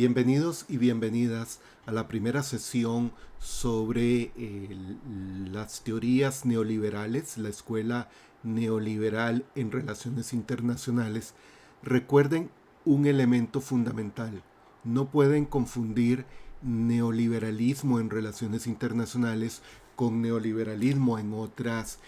Bienvenidos y bienvenidas a la primera sesión sobre las teorías neoliberales, la escuela neoliberal en relaciones internacionales. Recuerden un elemento fundamental. No pueden confundir neoliberalismo en relaciones internacionales con neoliberalismo en otras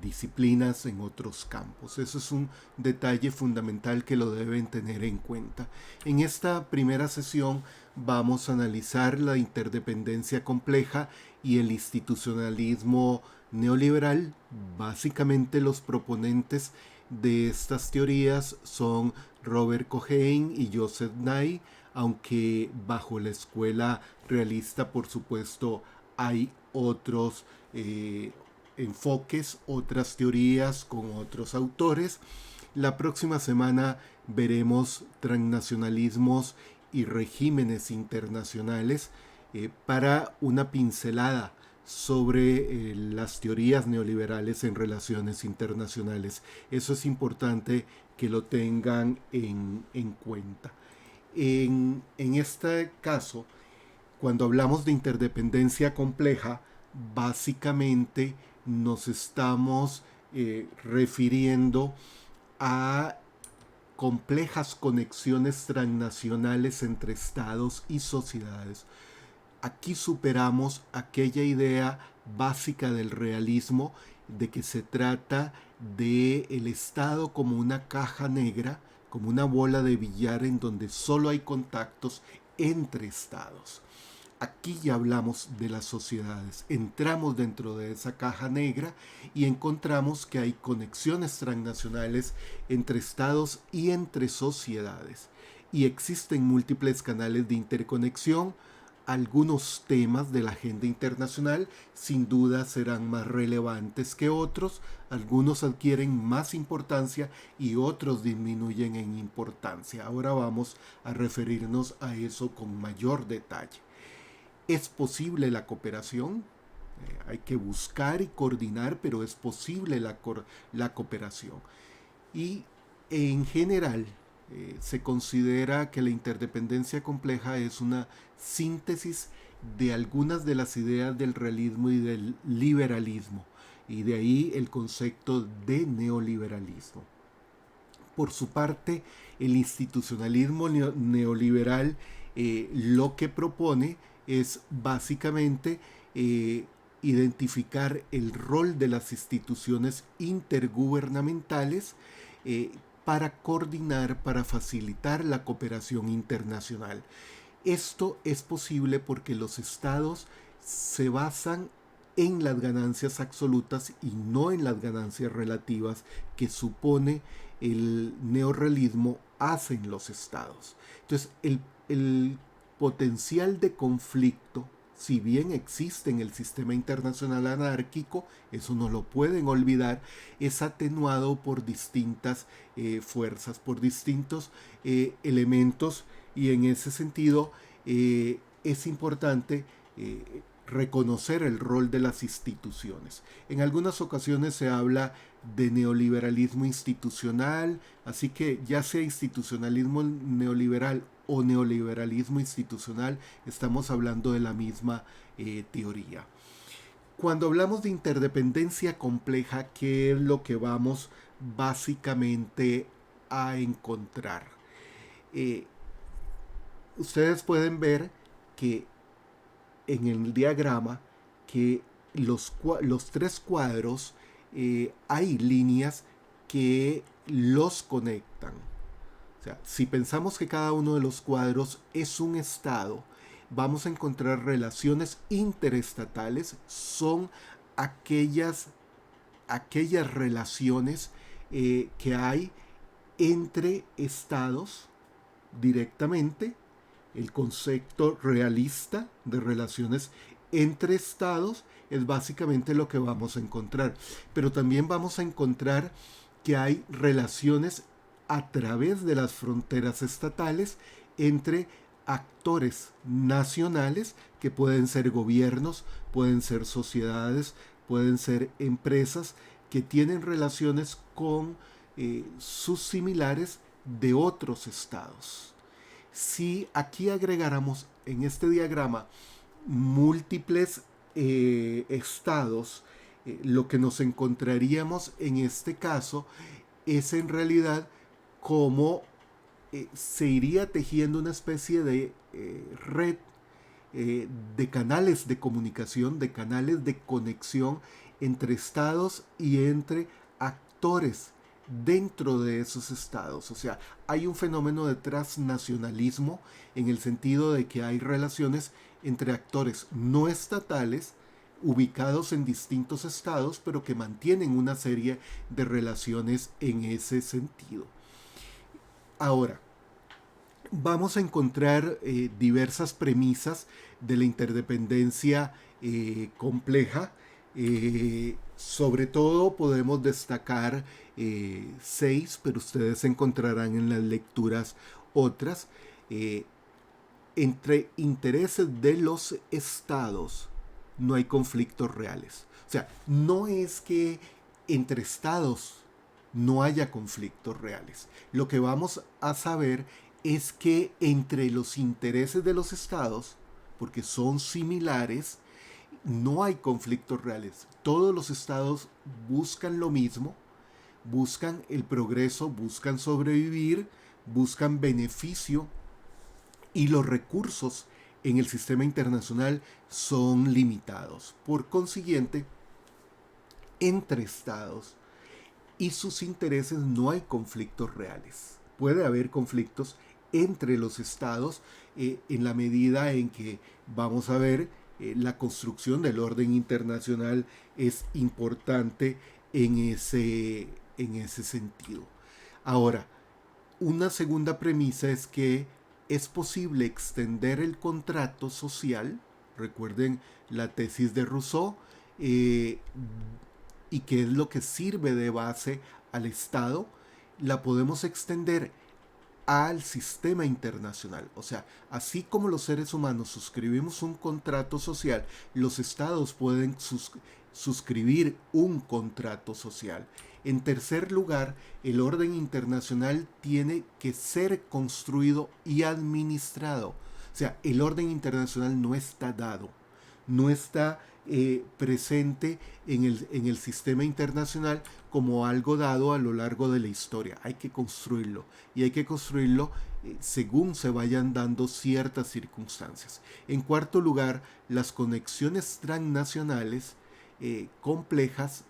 disciplinas, en otros campos. Eso es un detalle fundamental que lo deben tener en cuenta. En esta primera sesión vamos a analizar la interdependencia compleja y el institucionalismo neoliberal. Básicamente los proponentes de estas teorías son Robert Cohen y Joseph Nye, aunque bajo la escuela realista, por supuesto, hay otros enfoques, otras teorías con otros autores. La próxima semana veremos transnacionalismos y regímenes internacionales para una pincelada sobre las teorías neoliberales en relaciones internacionales. Eso es importante que lo tengan en cuenta. En este caso, cuando hablamos de interdependencia compleja, básicamente nos estamos refiriendo a complejas conexiones transnacionales entre estados y sociedades. Aquí superamos aquella idea básica del realismo de que se trata de el Estado como una caja negra, como una bola de billar en donde solo hay contactos entre estados. Aquí ya hablamos de las sociedades. Entramos dentro de esa caja negra y encontramos que hay conexiones transnacionales entre estados y entre sociedades. Y existen múltiples canales de interconexión. Algunos temas de la agenda internacional sin duda serán más relevantes que otros, algunos adquieren más importancia y otros disminuyen en importancia. Ahora vamos a referirnos a eso con mayor detalle. ¿Es posible la cooperación? Hay que buscar y coordinar, pero es posible la cooperación. Y en general se considera que la interdependencia compleja es una síntesis de algunas de las ideas del realismo y del liberalismo, y de ahí el concepto de neoliberalismo. Por su parte, el institucionalismo neoliberal lo que propone es básicamente identificar el rol de las instituciones intergubernamentales para coordinar, para facilitar la cooperación internacional. Esto es posible porque los estados se basan en las ganancias absolutas y no en las ganancias relativas que supone el neorrealismo hacen los estados. Entonces, el potencial de conflicto, si bien existe en el sistema internacional anárquico, eso no lo pueden olvidar, es atenuado por distintas fuerzas, por distintos elementos, y en ese sentido es importante reconocer el rol de las instituciones. En algunas ocasiones se habla de neoliberalismo institucional, así que ya sea institucionalismo neoliberal o neoliberalismo institucional, estamos hablando de la misma teoría. Cuando hablamos de interdependencia compleja, ¿qué es lo que vamos básicamente a encontrar? Ustedes pueden ver que en el diagrama que los tres cuadros hay líneas que los conectan. O sea, si pensamos que cada uno de los cuadros es un estado, vamos a encontrar relaciones interestatales. Son aquellas relaciones que hay entre estados directamente. El concepto realista de relaciones entre estados es básicamente lo que vamos a encontrar. Pero también vamos a encontrar que hay relaciones a través de las fronteras estatales entre actores nacionales que pueden ser gobiernos, pueden ser sociedades, pueden ser empresas que tienen relaciones con sus similares de otros estados. Si aquí agregáramos en este diagrama múltiples estados, lo que nos encontraríamos en este caso es en realidad cómo se iría tejiendo una especie de red de canales de comunicación, de canales de conexión entre estados y entre actores dentro de esos estados. O sea, hay un fenómeno de transnacionalismo en el sentido de que hay relaciones entre actores no estatales ubicados en distintos estados, pero que mantienen una serie de relaciones en ese sentido. Ahora, vamos a encontrar diversas premisas de la interdependencia compleja. Sobre todo podemos destacar 6, pero ustedes encontrarán en las lecturas otras. Entre intereses de los estados no hay conflictos reales. O sea, no es que entre estados no haya conflictos reales. Lo que vamos a saber es que entre los intereses de los estados, porque son similares, no hay conflictos reales. Todos los estados buscan lo mismo, buscan el progreso, buscan sobrevivir, buscan beneficio, y los recursos en el sistema internacional son limitados. Por consiguiente, entre estados y sus intereses no hay conflictos reales. Puede haber conflictos entre los estados en la medida en que vamos a ver la construcción del orden internacional es importante en ese sentido. Ahora, una segunda premisa es que es posible extender el contrato social, recuerden la tesis de Rousseau, y que es lo que sirve de base al Estado, la podemos extender al sistema internacional. O sea, así como los seres humanos suscribimos un contrato social, los estados pueden suscribir un contrato social. En tercer lugar, el orden internacional tiene que ser construido y administrado. O sea, el orden internacional no está dado, no está presente en el sistema internacional como algo dado a lo largo de la historia. Hay que construirlo y hay que construirlo según se vayan dando ciertas circunstancias. En cuarto lugar, las conexiones transnacionales complejas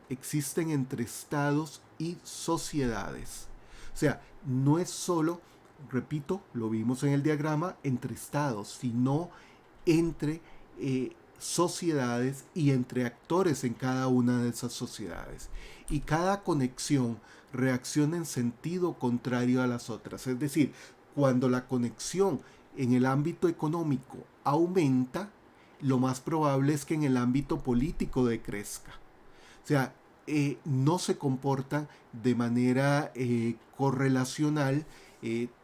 existen entre estados y sociedades. O sea, no es solo, repito, lo vimos en el diagrama, entre estados, sino entre sociedades y entre actores en cada una de esas sociedades. Y cada conexión reacciona en sentido contrario a las otras. Es decir, cuando la conexión en el ámbito económico aumenta, lo más probable es que en el ámbito político decrezca. O sea, no se comportan de manera correlacional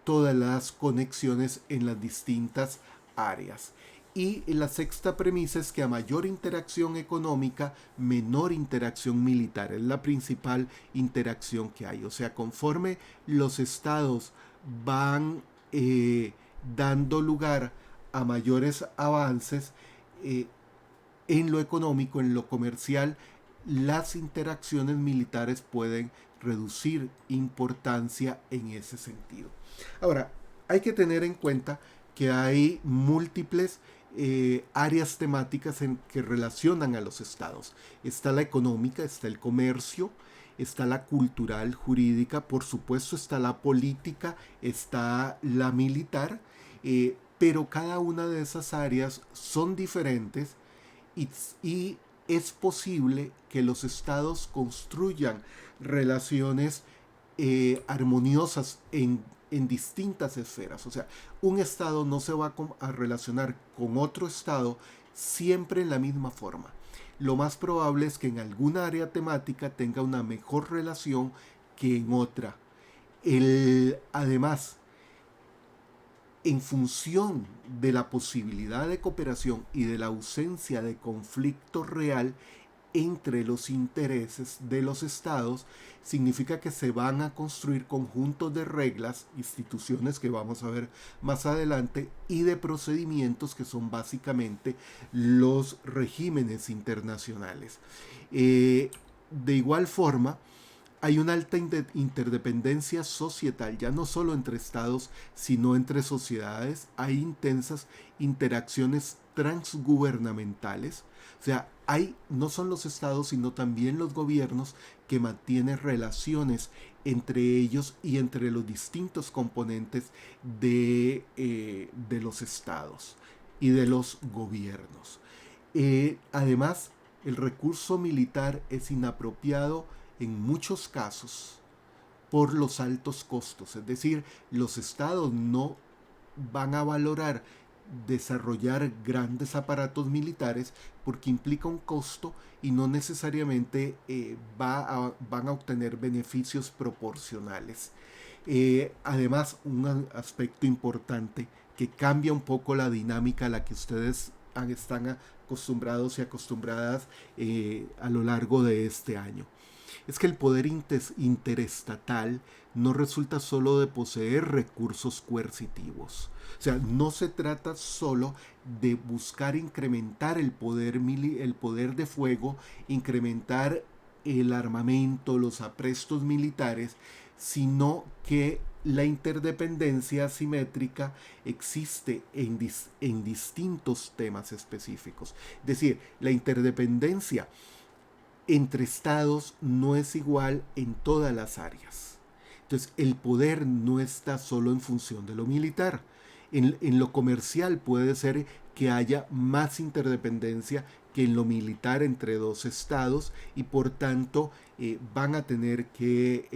todas las conexiones en las distintas áreas. Y la sexta premisa es que a mayor interacción económica, menor interacción militar. Es la principal interacción que hay. O sea, conforme los estados van dando lugar a mayores avances en lo económico, en lo comercial, las interacciones militares pueden reducir importancia en ese sentido. Ahora, hay que tener en cuenta que hay múltiples áreas temáticas que relacionan a los estados. Está la económica, está el comercio, está la cultural, jurídica, por supuesto está la política, está la militar, pero cada una de esas áreas son diferentes y es posible que los estados construyan relaciones armoniosas en distintas esferas. O sea, un estado no se va a relacionar con otro estado siempre en la misma forma. Lo más probable es que en alguna área temática tenga una mejor relación que en otra. Además, en función de la posibilidad de cooperación y de la ausencia de conflicto real, entre los intereses de los estados, significa que se van a construir conjuntos de reglas, instituciones que vamos a ver más adelante, y de procedimientos que son básicamente los regímenes internacionales. De igual forma, hay una alta interdependencia societal, ya no solo entre estados, sino entre sociedades. Hay intensas interacciones transgubernamentales. O sea, hay, no son los estados, sino también los gobiernos que mantienen relaciones entre ellos y entre los distintos componentes de los estados y de los gobiernos. Además, el recurso militar es inapropiado en muchos casos por los altos costos. Es decir, los estados no van a valorar desarrollar grandes aparatos militares porque implica un costo y no necesariamente van a obtener beneficios proporcionales. Además, un aspecto importante que cambia un poco la dinámica a la que ustedes están acostumbrados y acostumbradas a lo largo de este año. Es que el poder interestatal no resulta solo de poseer recursos coercitivos. O sea, no se trata solo de buscar incrementar el poder de fuego, incrementar el armamento, los aprestos militares, sino que la interdependencia asimétrica existe en distintos temas específicos. Es decir, la interdependencia entre estados no es igual en todas las áreas. Entonces, el poder no está solo en función de lo militar. En lo comercial puede ser que haya más interdependencia que en lo militar entre dos estados y por tanto van a tener que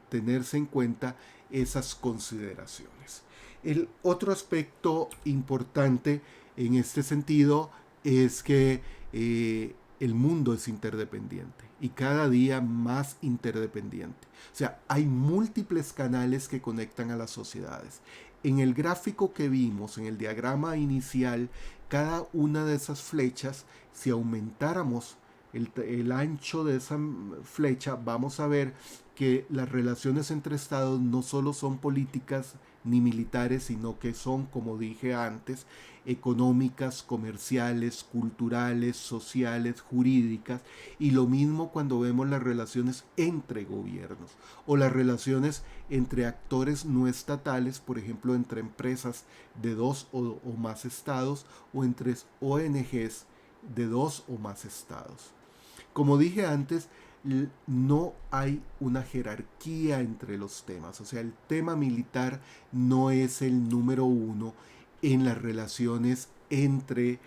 tenerse en cuenta esas consideraciones. El otro aspecto importante en este sentido es que el mundo es interdependiente y cada día más interdependiente. O sea, hay múltiples canales que conectan a las sociedades. En el gráfico que vimos, en el diagrama inicial, cada una de esas flechas, si aumentáramos el ancho de esa flecha, vamos a ver que las relaciones entre estados no solo son políticas ni militares, sino que son, como dije antes, económicas, comerciales, culturales, sociales, jurídicas, y lo mismo cuando vemos las relaciones entre gobiernos o las relaciones entre actores no estatales, por ejemplo, entre empresas de dos o más estados o entre ONGs de dos o más estados. Como dije antes, no hay una jerarquía entre los temas. O sea, el tema militar no es el número uno en las relaciones entre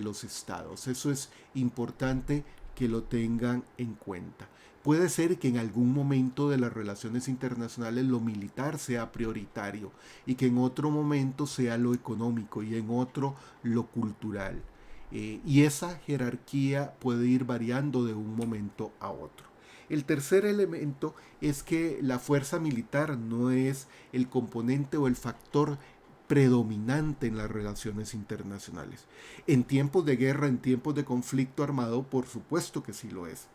los estados. Eso es importante que lo tengan en cuenta. Puede ser que en algún momento de las relaciones internacionales lo militar sea prioritario y que en otro momento sea lo económico y en otro lo cultural. Y esa jerarquía puede ir variando de un momento a otro. El tercer elemento es que la fuerza militar no es el componente o el factor predominante en las relaciones internacionales. En tiempos de guerra, en tiempos de conflicto armado, por supuesto que sí lo es.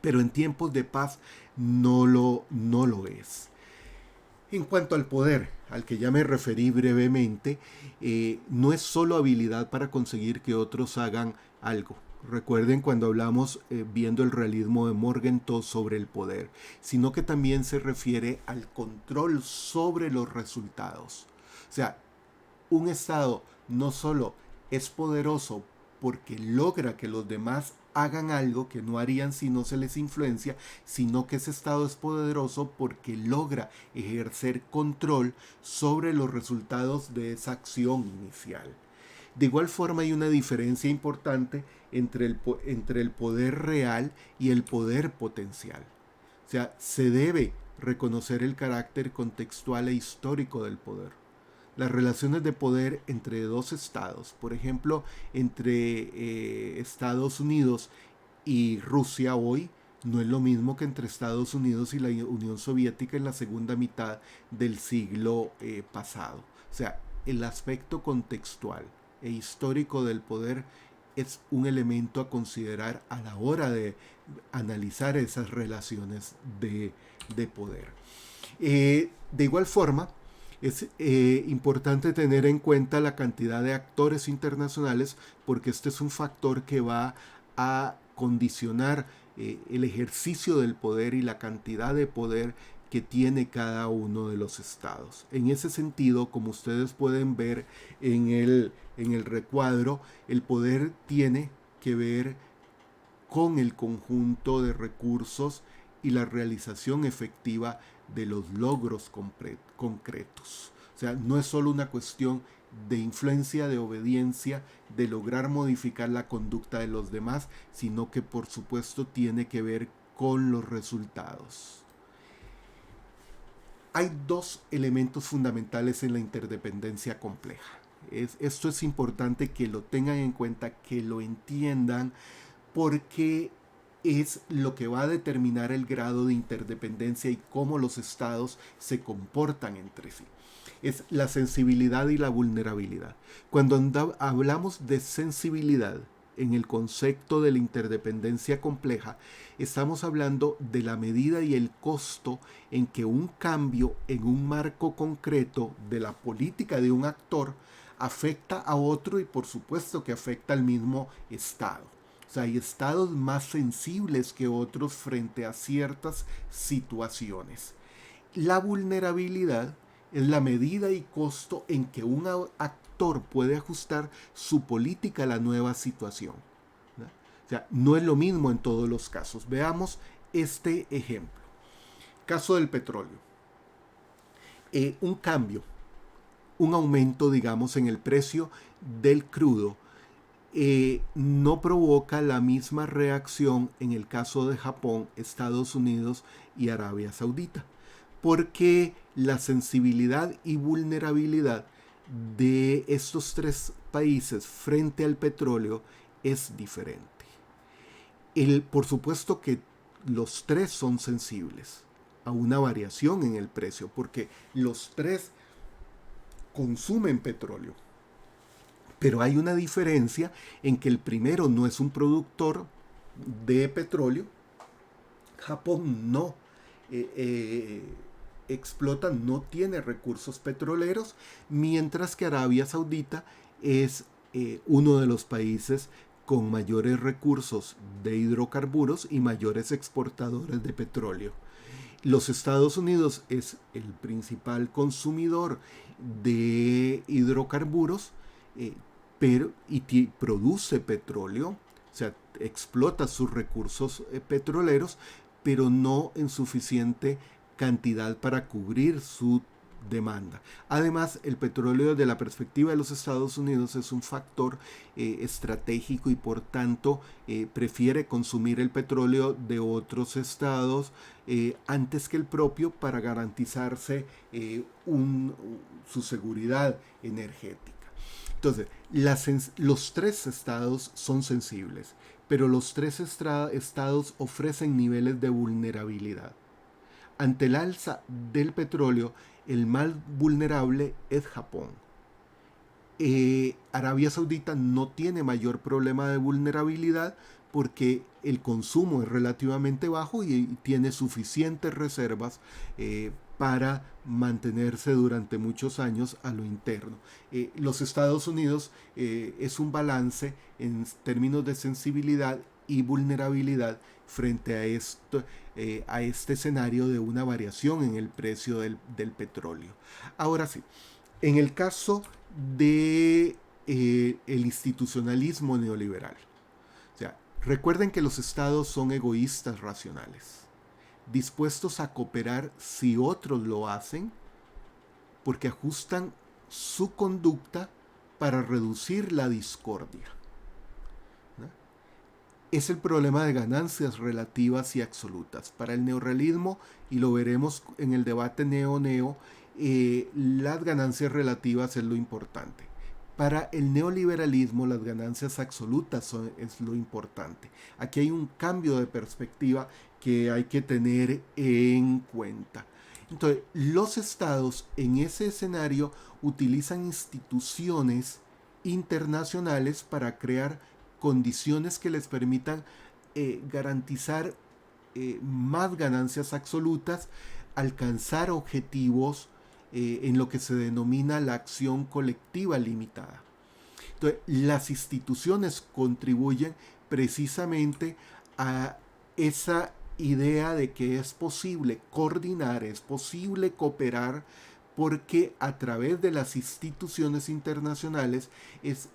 Pero en tiempos de paz no lo es. En cuanto al poder, al que ya me referí brevemente, no es solo habilidad para conseguir que otros hagan algo. Recuerden cuando hablamos viendo el realismo de Morgenthau sobre el poder, sino que también se refiere al control sobre los resultados. O sea, un Estado no solo es poderoso porque logra que los demás hagan algo que no harían si no se les influencia, sino que ese Estado es poderoso porque logra ejercer control sobre los resultados de esa acción inicial. De igual forma hay una diferencia importante entre el poder real y el poder potencial. O sea, se debe reconocer el carácter contextual e histórico del poder. Las relaciones de poder entre dos estados, por ejemplo, entre Estados Unidos y Rusia hoy, no es lo mismo que entre Estados Unidos y la Unión Soviética en la segunda mitad del siglo pasado. O sea, el aspecto contextual e histórico del poder es un elemento a considerar a la hora de analizar esas relaciones de poder. De igual forma, es importante tener en cuenta la cantidad de actores internacionales porque este es un factor que va a condicionar el ejercicio del poder y la cantidad de poder que tiene cada uno de los estados. En ese sentido, como ustedes pueden ver en el recuadro, el poder tiene que ver con el conjunto de recursos y la realización efectiva de los logros concretos. O sea, no es solo una cuestión de influencia, de obediencia, de lograr modificar la conducta de los demás, sino que por supuesto tiene que ver con los resultados. Hay dos elementos fundamentales en la interdependencia compleja. Esto es importante que lo tengan en cuenta, que lo entiendan, porque es lo que va a determinar el grado de interdependencia y cómo los estados se comportan entre sí. Es la sensibilidad y la vulnerabilidad. Cuando hablamos de sensibilidad en el concepto de la interdependencia compleja, estamos hablando de la medida y el costo en que un cambio en un marco concreto de la política de un actor afecta a otro y por supuesto que afecta al mismo estado. O sea, hay estados más sensibles que otros frente a ciertas situaciones. La vulnerabilidad es la medida y costo en que un actor puede ajustar su política a la nueva situación. ¿No? O sea, no es lo mismo en todos los casos. Veamos este ejemplo. Caso del petróleo. Un cambio, un aumento, digamos, en el precio del crudo no provoca la misma reacción en el caso de Japón, Estados Unidos y Arabia Saudita, porque la sensibilidad y vulnerabilidad de estos tres países frente al petróleo es diferente. Por supuesto que los tres son sensibles a una variación en el precio, porque los tres consumen petróleo. Pero hay una diferencia en que el primero no es un productor de petróleo. Japón no explota, no tiene recursos petroleros, mientras que Arabia Saudita es uno de los países con mayores recursos de hidrocarburos y mayores exportadores de petróleo. Los Estados Unidos es el principal consumidor de hidrocarburos, y produce petróleo, o sea, explota sus recursos petroleros, pero no en suficiente cantidad para cubrir su demanda. Además, el petróleo desde la perspectiva de los Estados Unidos es un factor estratégico y por tanto prefiere consumir el petróleo de otros estados antes que el propio para garantizarse su seguridad energética. Entonces, los tres estados son sensibles, pero los tres estados ofrecen niveles de vulnerabilidad. Ante el alza del petróleo, el más vulnerable es Japón. Arabia Saudita no tiene mayor problema de vulnerabilidad porque el consumo es relativamente bajo y tiene suficientes reservas para mantenerse durante muchos años a lo interno. Los Estados Unidos es un balance en términos de sensibilidad y vulnerabilidad frente a este escenario de una variación en el precio del petróleo. Ahora sí, en el caso de el institucionalismo neoliberal, o sea, recuerden que los estados son egoístas racionales, dispuestos a cooperar si otros lo hacen, porque ajustan su conducta para reducir la discordia. ¿No? Es el problema de ganancias relativas y absolutas. Para el neorrealismo, y lo veremos en el debate neo-neo, las ganancias relativas es lo importante. Para el neoliberalismo, las ganancias absolutas es lo importante. Aquí hay un cambio de perspectiva que hay que tener en cuenta. Entonces, los estados en ese escenario utilizan instituciones internacionales para crear condiciones que les permitan garantizar más ganancias absolutas, alcanzar objetivos en lo que se denomina la acción colectiva limitada. Entonces, las instituciones contribuyen precisamente a esa idea de que es posible coordinar, es posible cooperar, porque a través de las instituciones internacionales es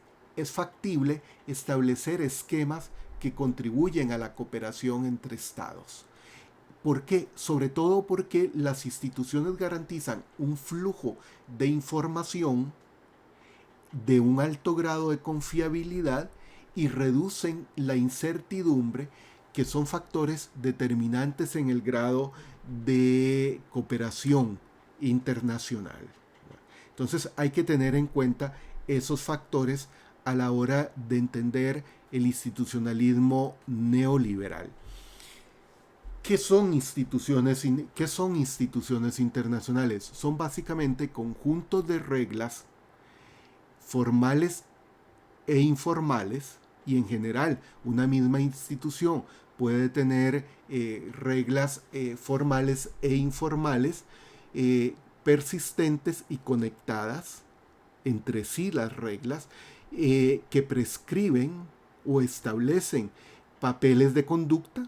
factible establecer esquemas que contribuyen a la cooperación entre estados. ¿Por qué? Sobre todo porque las instituciones garantizan un flujo de información de un alto grado de confiabilidad y reducen la incertidumbre, que son factores determinantes en el grado de cooperación internacional. Entonces hay que tener en cuenta esos factores a la hora de entender el institucionalismo neoliberal. ¿Qué son instituciones internacionales? Son básicamente conjuntos de reglas formales e informales, y en general una misma institución puede tener reglas formales e informales persistentes y conectadas entre sí, las reglas que prescriben o establecen papeles de conducta,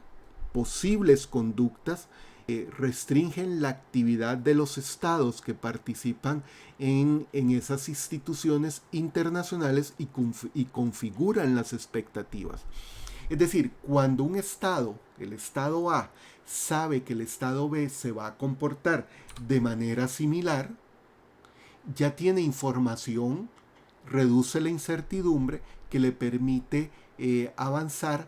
posibles conductas, restringen la actividad de los estados que participan en esas instituciones internacionales y configuran las expectativas. Es decir, cuando un estado, el estado A, sabe que el estado B se va a comportar de manera similar, ya tiene información, reduce la incertidumbre que le permite avanzar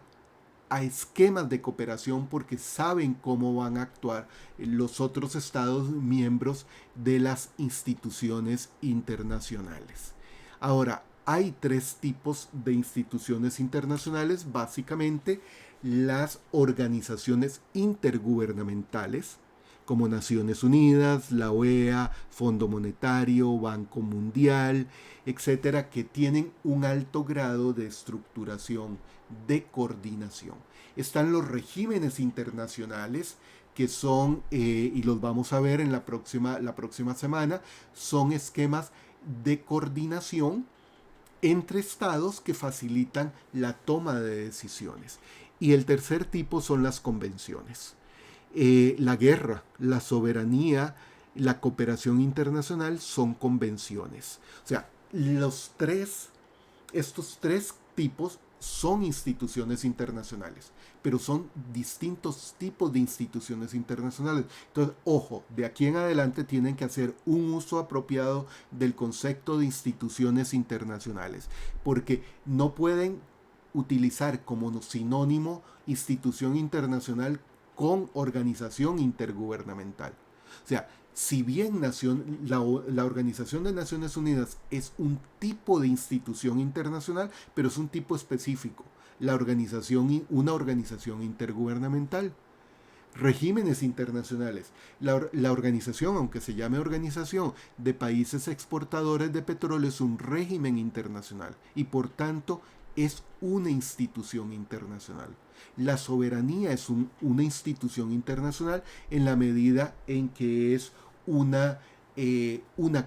a esquemas de cooperación, porque saben cómo van a actuar los otros estados miembros de las instituciones internacionales. Ahora, hay tres tipos de instituciones internacionales, básicamente las organizaciones intergubernamentales, como Naciones Unidas, la OEA, Fondo Monetario, Banco Mundial, etcétera, que tienen un alto grado de estructuración, de coordinación. Están los regímenes internacionales, que son, y los vamos a ver en la próxima semana, son esquemas de coordinación entre estados que facilitan la toma de decisiones. Y el tercer tipo son las convenciones. La guerra, la soberanía, la cooperación internacional son convenciones. O sea, estos tres tipos son instituciones internacionales, pero son distintos tipos de instituciones internacionales. Entonces, ojo, de aquí en adelante tienen que hacer un uso apropiado del concepto de instituciones internacionales, porque no pueden utilizar como sinónimo institución internacional con organización intergubernamental. O sea, si bien la Organización de Naciones Unidas es un tipo de institución internacional, pero es un tipo específico, una organización intergubernamental. Regímenes internacionales. La organización, aunque se llame Organización de Países Exportadores de Petróleo, es un régimen internacional y por tanto es una institución internacional. La soberanía es una institución internacional en la medida en que es una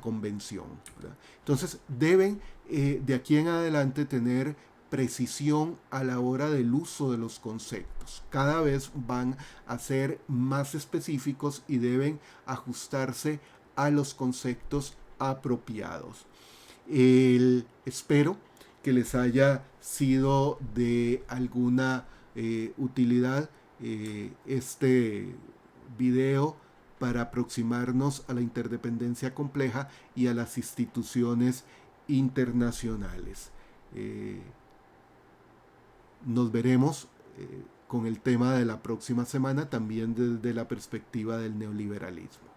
convención, ¿verdad? Entonces deben de aquí en adelante tener precisión a la hora del uso de los conceptos. Cada vez van a ser más específicos y deben ajustarse a los conceptos apropiados. Espero que les haya sido de alguna utilidad este video para aproximarnos a la interdependencia compleja y a las instituciones internacionales. Nos veremos con el tema de la próxima semana, también desde la perspectiva del neoliberalismo.